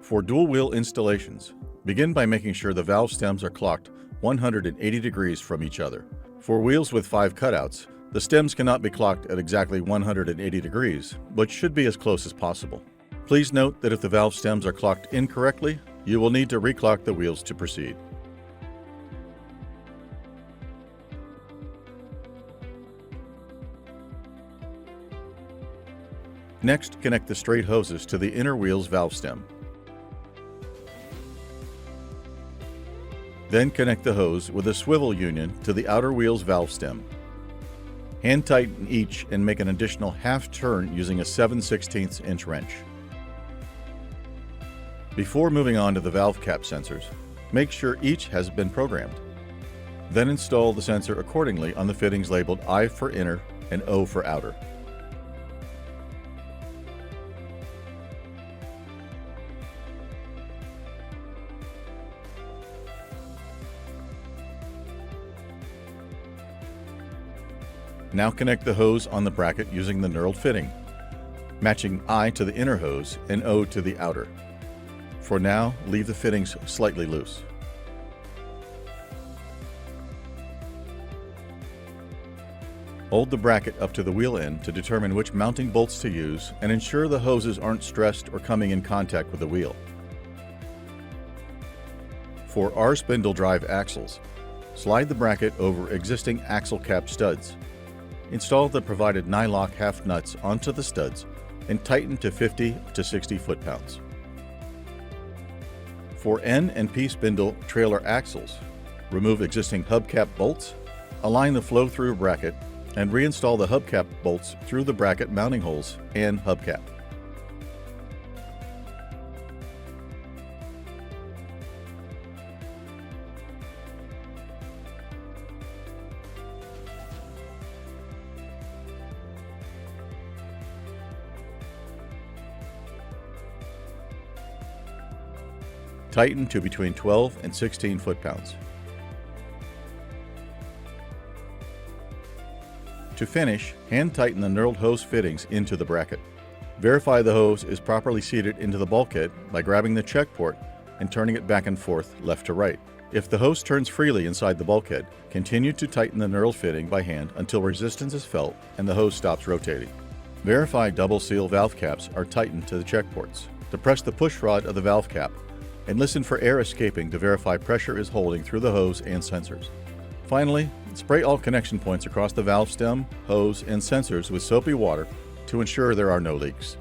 For dual wheel installations, begin by making sure the valve stems are clocked 180 degrees from each other. For wheels with 5 cutouts, the stems cannot be clocked at exactly 180 degrees, but should be as close as possible. Please note that if the valve stems are clocked incorrectly, you will need to reclock the wheels to proceed. Next, connect the straight hoses to the inner wheel's valve stem. Then connect the hose with a swivel union to the outer wheel's valve stem. Hand tighten each and make an additional half turn using a 7/16 inch wrench. Before moving on to the valve cap sensors, make sure each has been programmed. Then install the sensor accordingly on the fittings labeled I for inner and O for outer. Now connect the hose on the bracket using the knurled fitting, matching I to the inner hose and O to the outer. For now, leave the fittings slightly loose. Hold the bracket up to the wheel end to determine which mounting bolts to use and ensure the hoses aren't stressed or coming in contact with the wheel. For R spindle drive axles, slide the bracket over existing axle cap studs. Install the provided nylock half nuts onto the studs and tighten to 50 to 60 foot-pounds. For N and P spindle trailer axles, remove existing hubcap bolts, align the flow-through bracket, and reinstall the hubcap bolts through the bracket mounting holes and hubcap. Tighten to between 12 and 16 foot-pounds. To finish, hand tighten the knurled hose fittings into the bracket. Verify the hose is properly seated into the bulkhead by grabbing the check port and turning it back and forth left to right. If the hose turns freely inside the bulkhead, continue to tighten the knurled fitting by hand until resistance is felt and the hose stops rotating. Verify double seal valve caps are tightened to the check ports. Depress the push rod of the valve cap and listen for air escaping to verify pressure is holding through the hose and sensors. Finally, spray all connection points across the valve stem, hose, and sensors with soapy water to ensure there are no leaks.